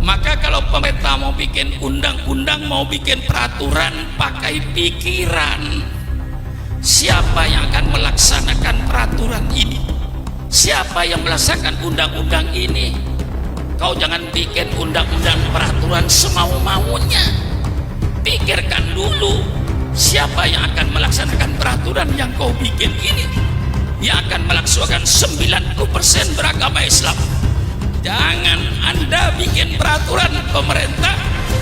Maka kalau pemerintah mau bikin undang-undang, mau bikin peraturan, pakai pikiran. Siapa yang akan melaksanakan peraturan ini? Siapa yang melaksanakan undang-undang ini? Kau jangan bikin undang-undang peraturan semau-maunya. Pikirkan dulu, siapa yang akan melaksanakan peraturan yang kau bikin ini? Yang akan melaksanakan 90% beragama Islam. Jangan Anda bikin peraturan pemerintah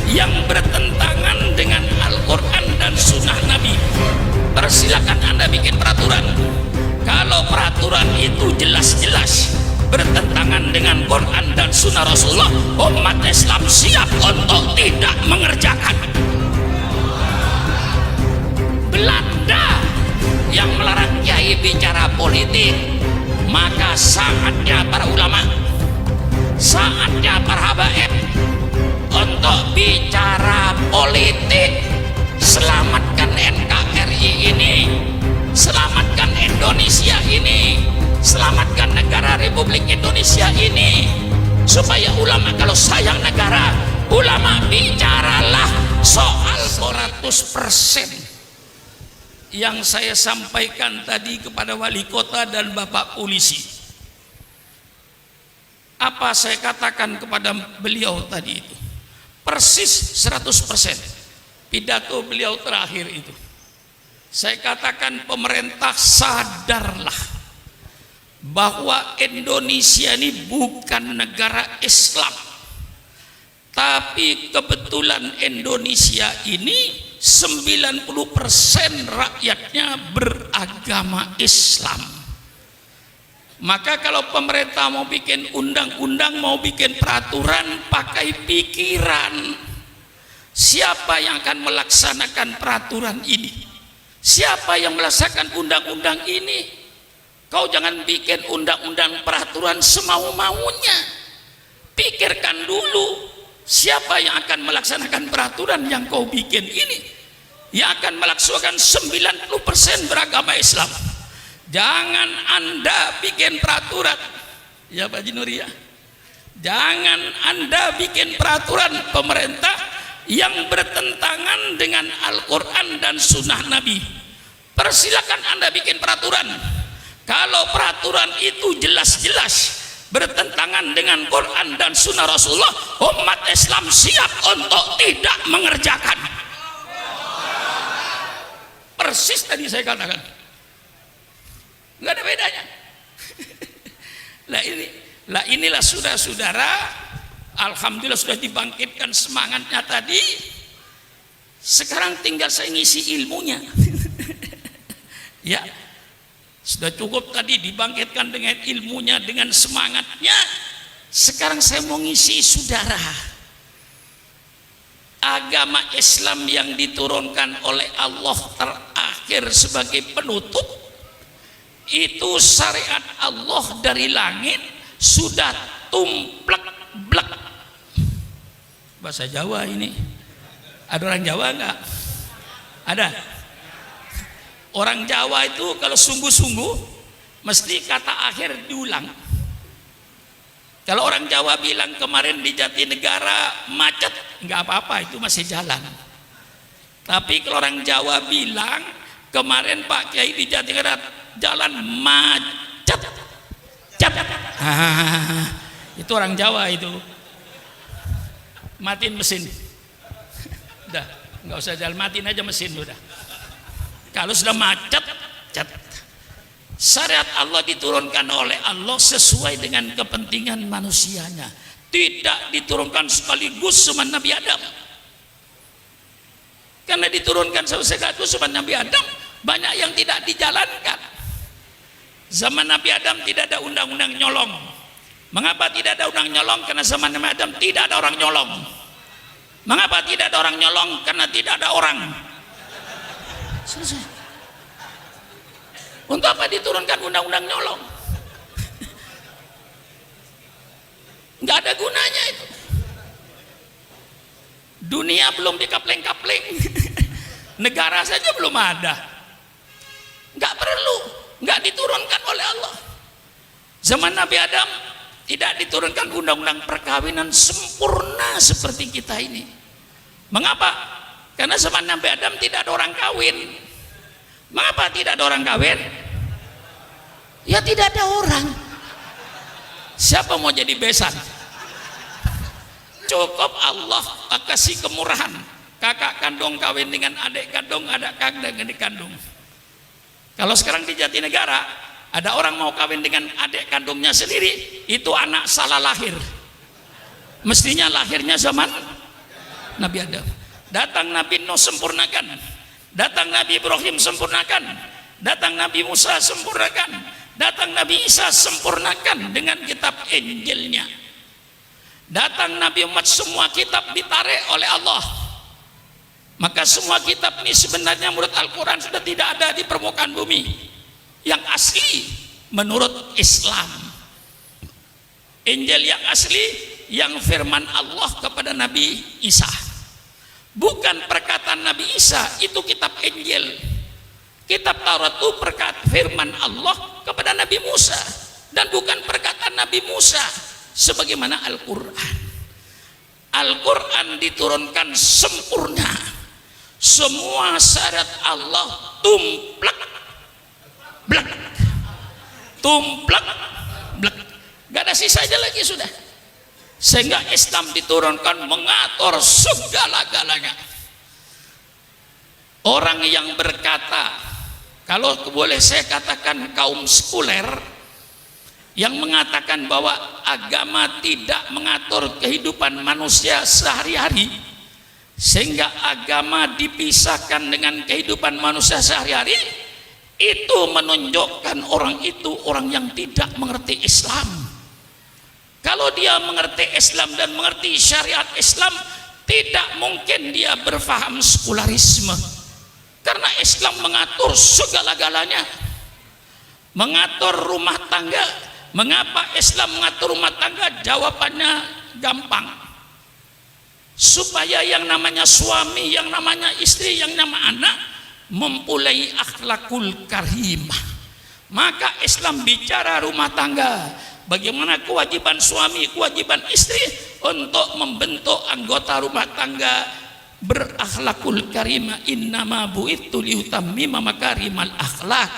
yang bertentangan dengan Al-Quran dan Sunnah Nabi. Persilakan Anda bikin peraturan. Kalau peraturan itu jelas-jelas bertentangan dengan Quran dan Sunnah Rasulullah, umat Islam siap untuk tidak mengerjakan. Belanda yang melarang kiai bicara politik, maka saatnya para ulama, saatnya para habaib untuk bicara politik. Selamatkan NKRI ini, selamatkan Indonesia ini, selamatkan negara Republik Indonesia ini. Supaya ulama kalau sayang negara, ulama bicaralah soal 100%. Yang saya sampaikan tadi kepada wali kota dan bapak polisi, apa saya katakan kepada beliau tadi itu persis 100%. Pidato beliau terakhir itu saya katakan, pemerintah sadarlah bahwa Indonesia ini bukan negara Islam, tapi kebetulan Indonesia ini 90% rakyatnya beragama Islam. Maka kalau pemerintah mau bikin undang-undang, mau bikin peraturan, pakai pikiran. Siapa yang akan melaksanakan peraturan ini? Siapa yang melaksanakan undang-undang ini? Kau jangan bikin undang-undang peraturan semau-maunya. Pikirkan dulu, siapa yang akan melaksanakan peraturan yang kau bikin ini? Yang akan melaksanakan 90% beragama Islam. Jangan Anda bikin peraturan, ya Pak Jinuri ya. Jangan Anda bikin peraturan pemerintah yang bertentangan dengan Al-Quran dan Sunnah Nabi. Persilakan Anda bikin peraturan. Kalau peraturan itu jelas-jelas bertentangan dengan Quran dan Sunnah Rasulullah, umat Islam siap untuk tidak mengerjakan. Persis tadi saya katakan, nggak ada bedanya. Inilah saudara-saudara, alhamdulillah sudah dibangkitkan semangatnya tadi. Sekarang tinggal saya ngisi ilmunya. Ya, sudah cukup tadi dibangkitkan dengan ilmunya, dengan semangatnya. Sekarang saya mau ngisi saudara. Agama Islam yang diturunkan oleh Allah terakhir sebagai penutup, itu syariat Allah dari langit sudah tumplek-blek. Bahasa Jawa ini. Ada orang Jawa enggak? Ada. Orang Jawa itu kalau sungguh-sungguh mesti kata akhir diulang. Kalau orang Jawa bilang kemarin di Jatinegara macet, enggak apa-apa, itu masih jalan. Tapi kalau orang Jawa bilang kemarin Pak Kiai di Jatinegara jalan macet, itu orang Jawa itu. Matiin mesin. Udah, nggak usah jalan, matiin aja mesin udah. Kalau sudah macet, syariat Allah diturunkan oleh Allah sesuai dengan kepentingan manusianya. Tidak diturunkan sekaligus sama Nabi Adam. Karena diturunkan sekaligus sama Nabi Adam, banyak yang tidak dijalankan. Zaman Nabi Adam tidak ada undang-undang nyolong. Mengapa tidak ada undang nyolong? Karena zaman Nabi Adam tidak ada orang nyolong. Mengapa tidak ada orang nyolong? Karena tidak ada orang. Selesai. Untuk apa diturunkan undang-undang nyolong? Nggak ada gunanya itu. Dunia belum dikapling-kapling. Negara saja belum ada. Nggak perlu, nggak diturunkan oleh Allah. Zaman Nabi Adam Tidak diturunkan undang-undang perkawinan sempurna seperti kita ini. Mengapa? Karena zaman Nabi Adam tidak ada orang kawin. Mengapa tidak ada orang kawin? Ya tidak ada orang. Siapa mau jadi besan? Cukup Allah kasih kemurahan. Kakak kandung kawin dengan adik kandung, adik kandung dengan adik kandung. Kalau sekarang di Jatinegara ada orang mau kawin dengan adik kandungnya sendiri, itu anak salah lahir. Mestinya lahirnya zaman Nabi Adam. Datang Nabi Nuh sempurnakan, datang Nabi Ibrahim sempurnakan, datang Nabi Musa sempurnakan, datang Nabi Isa sempurnakan dengan kitab Injilnya. Datang Nabi Muhammad, semua kitab ditarik oleh Allah. Maka semua kitab ini sebenarnya menurut Al-Quran sudah tidak ada di permukaan bumi. Yang asli menurut Islam, Injil yang asli, yang firman Allah kepada Nabi Isa, bukan perkataan Nabi Isa, itu kitab Injil. Kitab Taurat itu perkataan firman Allah kepada Nabi Musa, dan bukan perkataan Nabi Musa sebagaimana Al-Quran. Al-Quran diturunkan sempurna, semua syarat Allah tumplak blek, tumplak blek, gak ada sisanya lagi sudah. Sehingga Islam diturunkan mengatur segala-galanya. Orang yang berkata, kalau boleh saya katakan kaum sekuler, yang mengatakan bahwa agama tidak mengatur kehidupan manusia sehari-hari, sehingga agama dipisahkan dengan kehidupan manusia sehari-hari, itu menunjukkan orang itu orang yang tidak mengerti Islam. Kalau dia mengerti Islam dan mengerti syariat Islam, tidak mungkin dia berfaham sekularisme, karena Islam mengatur segala-galanya, mengatur rumah tangga. Mengapa Islam mengatur rumah tangga? Jawabannya gampang, supaya yang namanya suami, yang namanya istri, yang namanya anak mempunyai akhlakul karimah. Maka Islam bicara rumah tangga, bagaimana kewajiban suami, kewajiban istri untuk membentuk anggota rumah tangga berakhlakul karimah. Innama bu'itsu liutammima makarimal akhlak.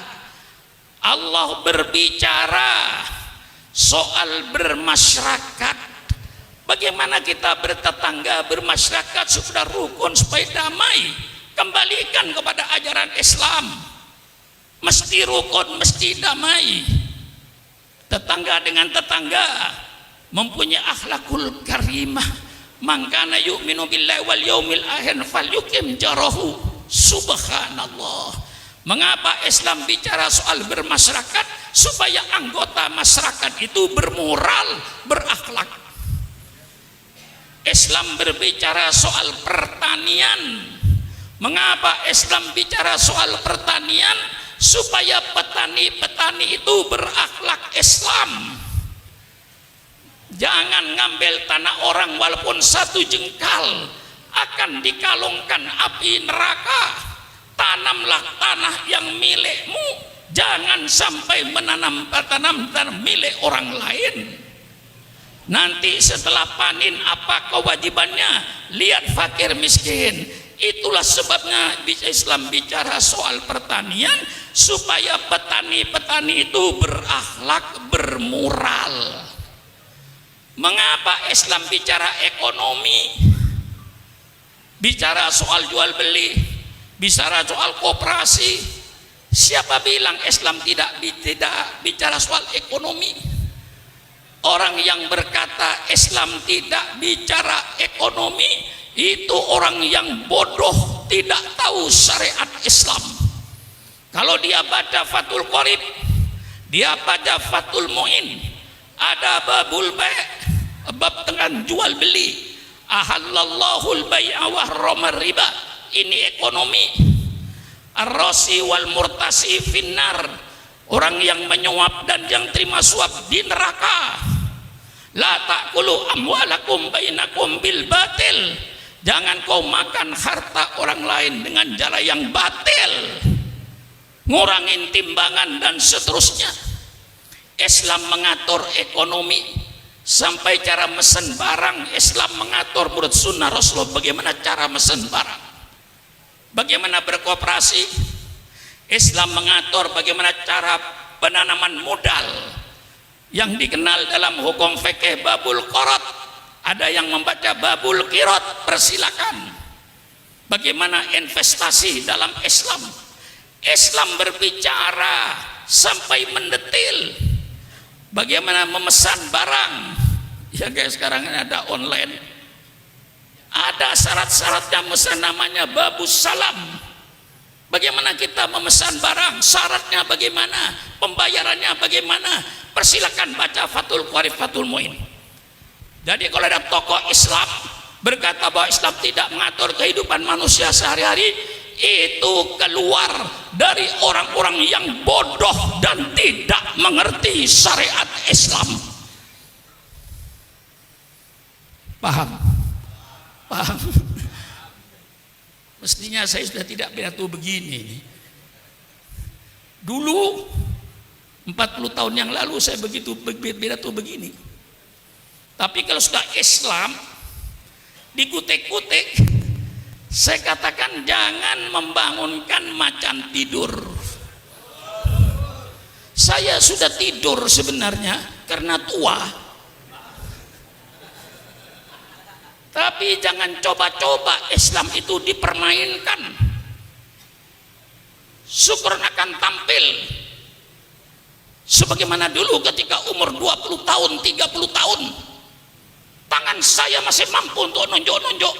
Allah berbicara soal bermasyarakat, bagaimana kita bertetangga, bermasyarakat supaya rukun, supaya damai. Kembalikan kepada ajaran Islam, mesti rukun, mesti damai. Tetangga dengan tetangga mempunyai akhlakul karimah. Man kana yu'minu billahi wal yaumil akhir falyukim jarahu. Subhanallah. Mengapa Islam bicara soal bermasyarakat? Supaya anggota masyarakat itu bermoral, berakhlak. Islam berbicara soal pertanian. Mengapa Islam bicara soal pertanian? Supaya petani-petani itu berakhlak Islam. Jangan ngambil tanah orang walaupun satu jengkal, akan dikalungkan api neraka. Tanamlah tanah yang milikmu, jangan sampai menanam tanah milik orang lain. Nanti setelah panen apa kewajibannya? Lihat fakir miskin. Itulah sebabnya Islam bicara soal pertanian, supaya petani-petani itu berakhlak, bermoral. Mengapa Islam bicara ekonomi, bicara soal jual beli, bicara soal koperasi? Siapa bilang Islam tidak bicara soal ekonomi? Orang yang berkata Islam tidak bicara ekonomi, itu orang yang bodoh, tidak tahu syariat Islam. Kalau dia baca Fathul Qorib, dia baca Fathul Mu'in, ada babul bai', bab dengan jual beli, ahallallahul bai'a wa harrama riba, ini ekonomi. Ar-rasi wal murtasi finnar, orang yang menyuap dan yang terima suap di neraka. La ta'kulu amwalakum bainakum bil batil, jangan kau makan harta orang lain dengan cara yang batil, ngurangin timbangan dan seterusnya. Islam mengatur ekonomi, Sampai cara mesen barang, Islam mengatur menurut sunnah Rasulullah bagaimana cara mesen barang, bagaimana berkooperasi. Islam mengatur bagaimana cara penanaman modal yang dikenal dalam hukum fikih babul qirot. Ada yang membaca babul qirot, persilakan. Bagaimana investasi dalam Islam. Islam berbicara sampai mendetil bagaimana memesan barang. Ya guys, sekarang ada online, ada syarat-syaratnya, memesan namanya babus salam. Bagaimana kita memesan barang, syaratnya bagaimana, pembayarannya bagaimana. Persilakan baca Fathul Qorib, Fathul Muin. Jadi kalau ada tokoh Islam berkata bahwa Islam tidak mengatur kehidupan manusia sehari-hari, itu keluar dari orang-orang yang bodoh dan tidak mengerti syariat Islam. Paham? Paham? Mestinya saya sudah tidak pidato begini. Dulu 40 tahun yang lalu saya begitu pidato begini. Tapi kalau sudah Islam dikutik-kutik, saya katakan jangan membangunkan macan tidur. Saya sudah tidur sebenarnya karena tua. Tapi jangan coba-coba Islam itu dipermainkan. Syukur akan tampil sebagaimana dulu ketika umur 20 tahun, 30 tahun. Tangan saya masih mampu untuk nunjuk-nunjuk.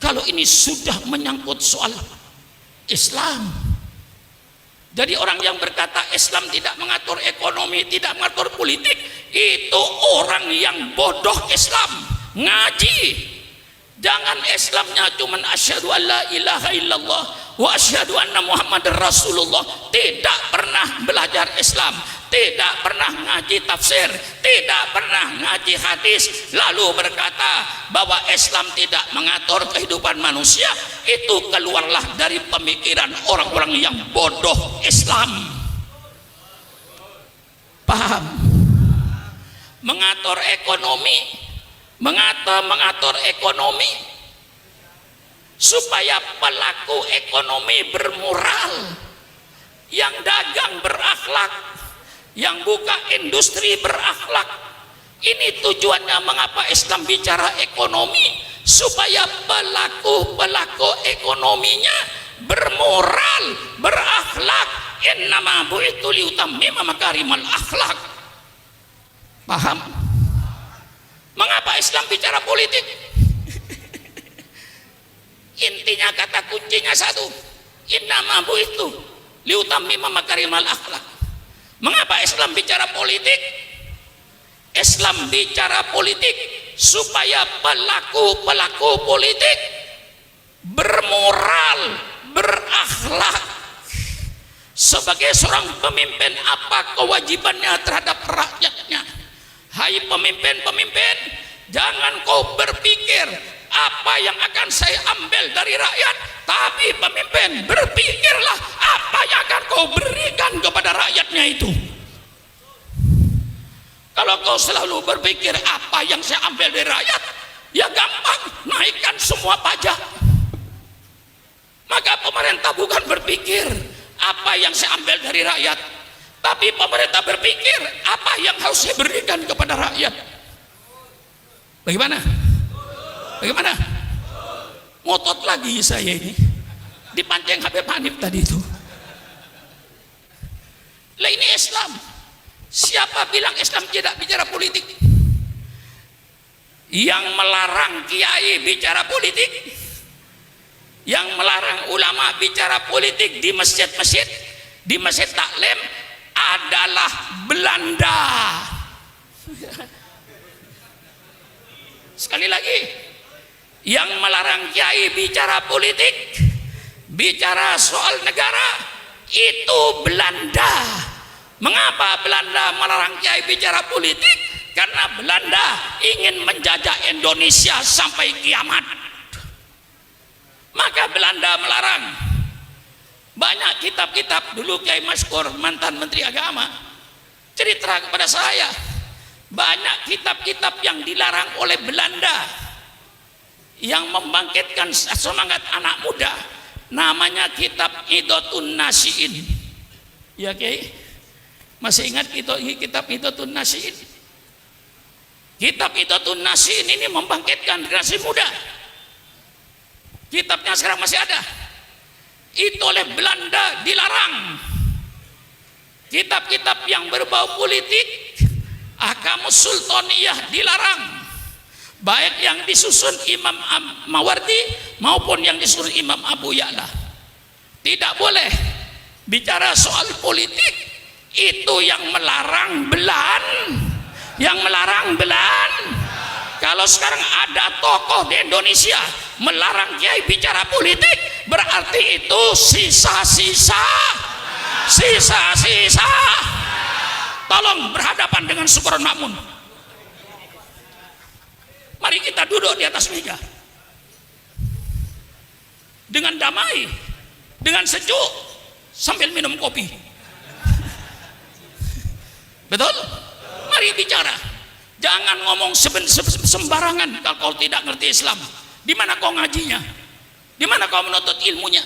Kalau ini sudah menyangkut soal Islam. Jadi orang yang berkata Islam tidak mengatur ekonomi, tidak mengatur politik, itu orang yang bodoh Islam. Ngaji. Jangan Islamnya cuman asyhadu alla ilaha illallah wa asyhadu anna Muhammadar Rasulullah. Tidak pernah belajar Islam, tidak pernah ngaji tafsir, tidak pernah ngaji hadis, lalu berkata bahwa Islam tidak mengatur kehidupan manusia. Itu keluarlah dari pemikiran orang-orang yang bodoh Islam. Paham? Mengatur ekonomi, mengatur ekonomi supaya pelaku ekonomi bermoral, yang dagang berakhlak, yang buka industri berakhlak. Ini tujuannya mengapa Islam bicara ekonomi, supaya pelaku ekonominya bermoral, berakhlak. Innama bu'itsu liutammima makarimal akhlak. Paham? Mengapa Islam bicara politik? Intinya kata kuncinya satu, innama bu'itsu liutammima makarimal akhlak. Mengapa Islam bicara politik? Islam bicara politik supaya pelaku politik bermoral, berakhlak. Sebagai seorang pemimpin, apa kewajibannya terhadap rakyatnya? Hai pemimpin-pemimpin, jangan kau berpikir apa yang akan saya ambil dari rakyat, tapi pemimpin berpikirlah apa yang akan kau berikan kepada rakyatnya itu. Kalau kau selalu berpikir apa yang saya ambil dari rakyat, ya gampang, naikkan semua pajak. Maka pemerintah bukan berpikir apa yang saya ambil dari rakyat, tapi pemerintah berpikir apa yang harus saya berikan kepada rakyat. Bagaimana? Bagaimana? Ngotot lagi saya ini, dipancing Habib Hanif tadi itu. Lah ini Islam. Siapa bilang Islam tidak bicara politik? Yang melarang kiai bicara politik, yang melarang ulama bicara politik di masjid-masjid, di masjid taklim adalah Belanda. Sekali lagi, yang melarang kiai bicara politik, bicara soal negara, itu Belanda. Mengapa Belanda melarang kiai bicara politik? Karena Belanda ingin menjajah Indonesia sampai kiamat. Maka Belanda melarang. Banyak kitab-kitab dulu Kiai Maskur, mantan Menteri Agama, cerita kepada saya, Banyak kitab-kitab yang dilarang oleh Belanda yang membangkitkan semangat anak muda, namanya kitab Idotun Nasiin. Ya Kiai, masih ingat kitab Idotun Nasiin? Kitab Idotun Nasiin ini membangkitkan generasi muda. Kitabnya sekarang masih ada. Itu oleh Belanda dilarang. Kitab-kitab yang berbau politik, Ahkamus Sultaniyah dilarang. Baik yang disusun Imam Mawardi maupun yang disusun Imam Abu Ya'la. Tidak boleh bicara soal politik. Itu yang melarang Belan. Yang melarang Belan. Kalau sekarang ada tokoh di Indonesia melarang kiai bicara politik, berarti itu sisa-sisa. Tolong berhadapan dengan Syukuron Makmun. Mari kita duduk di atas meja dengan damai, dengan sejuk, sambil minum kopi. Betul? Mari bicara. Jangan ngomong sembarangan kalau tidak ngerti Islam. Di mana kau ngajinya? Di mana kau menuntut ilmunya?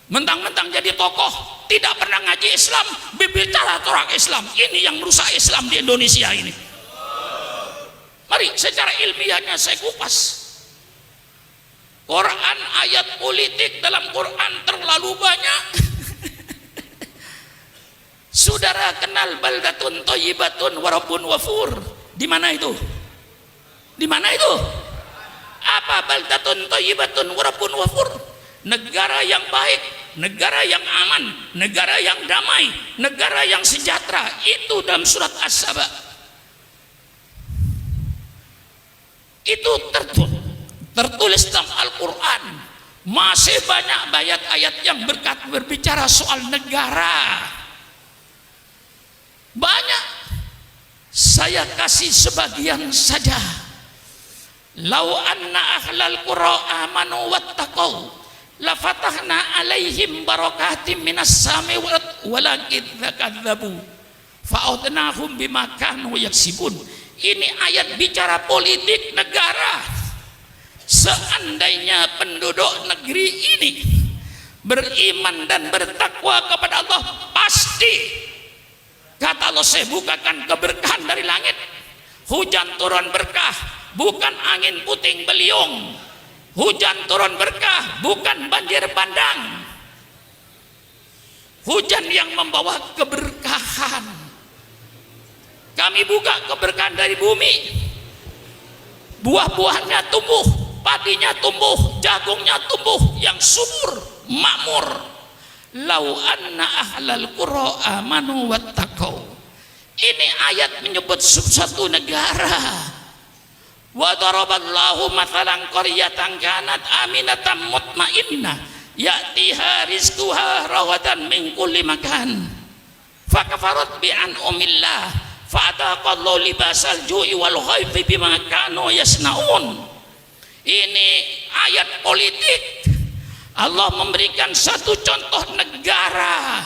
Mentang-mentang jadi tokoh, tidak pernah ngaji Islam, berbicara tentang Islam. Ini yang merusak Islam di Indonesia ini. Mari secara ilmiahnya saya kupas. Quran, ayat politik dalam Quran terlalu banyak. Saudara kenal baldatun thayyibatun wa rabbun ghafur? Di mana itu? Di mana itu? Apa baldatun thayyibatun wa rabbun ghafur? Negara yang baik, negara yang aman, negara yang damai, negara yang sejahtera. Itu dalam surat As-Saba. Itu tertulis dalam Al-Quran. Masih banyak ayat-ayat yang berbicara soal negara. Banyak. Saya kasih sebagian saja. Lau anna ahlal qura amanu wattaqau la fatahna alaihim barakatim minas sami walakin kadzabu fa'udnahum bima kanu yaksibun. Ini ayat bicara politik negara. Seandainya penduduk negeri ini beriman dan bertakwa kepada Allah, pasti kata Allah, saya bukakan keberkahan dari langit. Hujan turun berkah, bukan angin puting beliung. Hujan turun berkah, bukan banjir bandang. Hujan yang membawa keberkahan. Kami buka keberkahan dari bumi. Buah-buahnya tumbuh, padinya tumbuh, jagungnya tumbuh, yang subur, makmur. Lau anna ahlal qura amanu wattaqau. Ini ayat menyebut satu negara. Wa daraballahu mathalan qaryatan kanat aminatan mutmainnah ya'tiha rizquha rawadan min kulli makan fakafarat bi an'amillah fa'ataqallahu libasal ju'i wal khawfi bima kanu yasnaun. Ini ayat politik. Allah memberikan satu contoh negara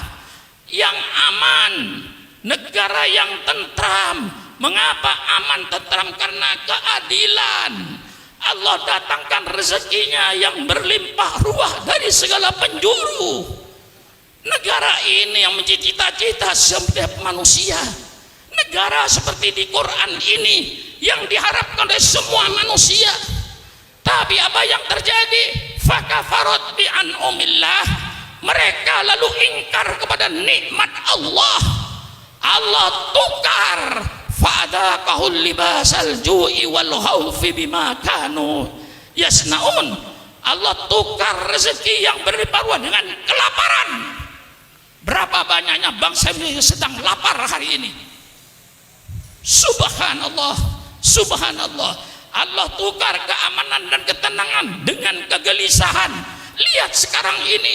yang aman, negara yang tentram. Mengapa aman tentram? Karena keadilan. Allah datangkan rezekinya yang berlimpah ruah dari segala penjuru. Negara ini yang menjadi cita-cita setiap manusia. Negara seperti di Quran ini yang diharapkan oleh semua manusia. Tapi apa yang terjadi? Fakafarat bi an'amillah. Mereka lalu ingkar kepada nikmat Allah. Allah tukar. Fa'adaqahul libasal ju'i wal khawfi bima kanu yasnaun. Allah tukar rezeki yang berlimpah ruah dengan kelaparan. Berapa banyaknya bangsa ini sedang lapar hari ini. Subhanallah, subhanallah. Allah tukar keamanan dan ketenangan dengan kegelisahan. Lihat sekarang ini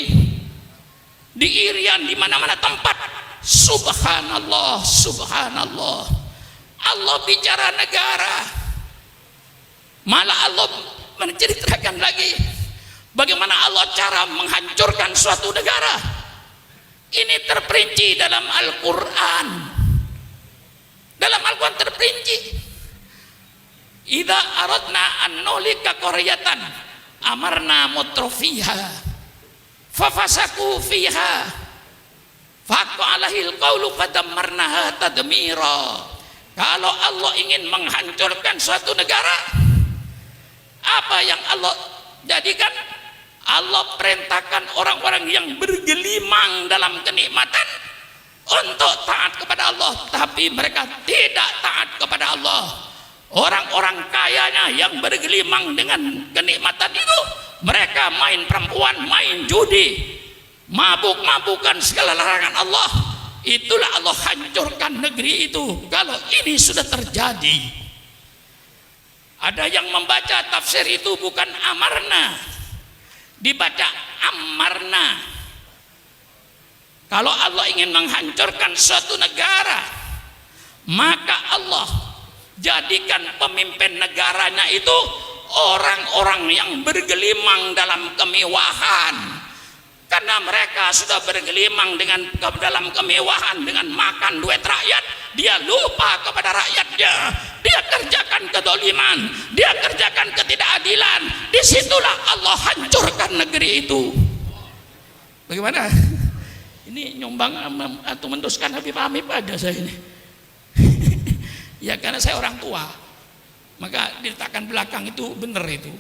di Irian, di mana-mana tempat. Subhanallah, subhanallah. Allah bicara negara, malah Allah menceritakan lagi bagaimana Allah cara menghancurkan suatu negara. Ini terperinci dalam Al-Quran. Dalam Al-Quran terperinci. Idza aradna an nulika qaryatan amarna mutrafiha fafasaku fiha faqqa alahil qawlu fadammarnaha tadmira. Kalau Allah ingin menghancurkan suatu negara, apa yang Allah jadikan? Allah perintahkan orang-orang yang bergelimang dalam kenikmatan untuk taat kepada Allah, tapi mereka tidak taat kepada Allah. Orang-orang kayanya yang bergelimang dengan kenikmatan itu, mereka main perempuan, main judi, mabuk-mabukan segala larangan Allah. Itulah Allah hancurkan negeri itu kalau ini sudah terjadi. Ada yang membaca tafsir itu bukan amarna, dibaca amarna. Kalau Allah ingin menghancurkan suatu negara, maka Allah jadikan pemimpin negaranya itu orang-orang yang bergelimang dalam kemewahan. Karena mereka sudah bergelimang dalam kemewahan, dengan makan duit rakyat, dia lupa kepada rakyatnya. Dia kerjakan kedoliman, dia kerjakan ketidakadilan. Disitulah Allah hancurkan negeri itu. Bagaimana? Ini nyumbang atau menduskan Habib Hamid pada saya ini. Ya karena saya orang tua, maka diletakkan belakang itu benar itu.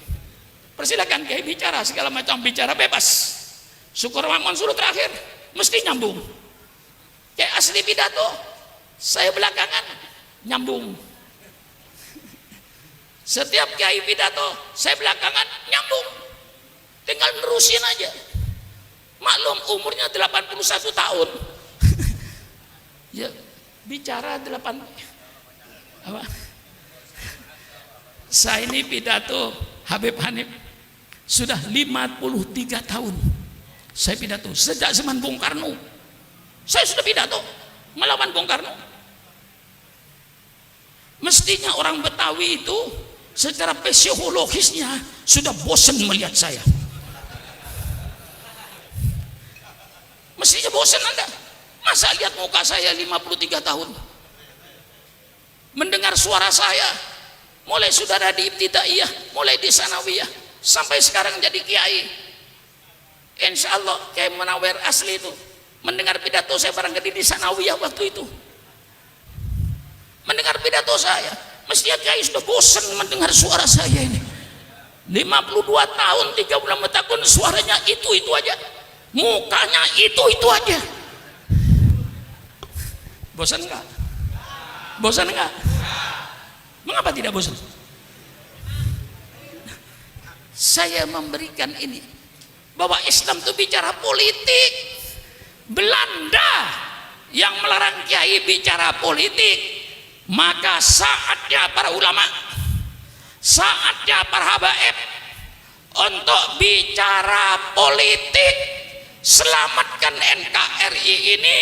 Persilakan Kiai bicara segala macam, bicara bebas. Syukur Mamun suruh terakhir mesti nyambung. Kayak asli pidato, saya belakangan nyambung. Setiap Kiai pidato saya belakangan nyambung. Tinggal nerusin aja. Maklum umurnya 81 tahun. Ya bicara 8 apa? Saya ini pidato Habib Hanif sudah 53 tahun. Saya pidato sejak zaman Bung Karno. Saya sudah pidato melawan Bung Karno. Mestinya orang Betawi itu secara psikologisnya sudah bosan melihat saya. Mestinya bosan Anda. Masa lihat muka saya 53 tahun? Mendengar suara saya mulai saudara di ibtidaiyah, mulai di sanawiyah, sampai sekarang jadi kiai. Insya Allah Kiai Munawir asli itu mendengar pidato saya barangkali di sanawiyah waktu itu. Mendengar pidato saya, mestinya Kiai sudah bosan mendengar suara saya ini. 52 tahun 3 bulan bertahun suaranya itu aja, mukanya itu aja. Bosan enggak? Bosan enggak? Mengapa tidak bosan? Saya memberikan ini bahwa Islam itu bicara politik. Belanda yang melarang kiai bicara politik, maka saatnya para ulama, saatnya para habaib untuk bicara politik. Selamatkan NKRI ini,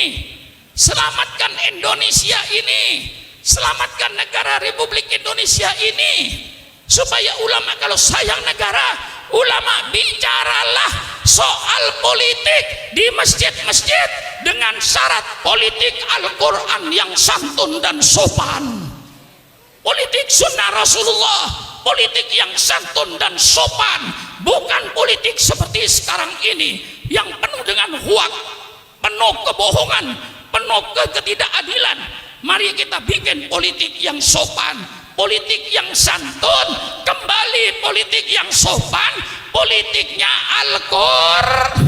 selamatkan Indonesia ini, selamatkan negara Republik Indonesia ini, supaya ulama kalau sayang negara, ulama bicaralah soal politik di masjid-masjid dengan syarat politik Al-Quran yang santun dan sopan, politik sunnah Rasulullah, politik yang santun dan sopan, bukan politik seperti sekarang ini yang penuh dengan hoak, penuh kebohongan, penuh ketidakadilan. Mari kita bikin politik yang sopan, politik yang santun, kembali politik yang sopan, politiknya Al-Qur'an.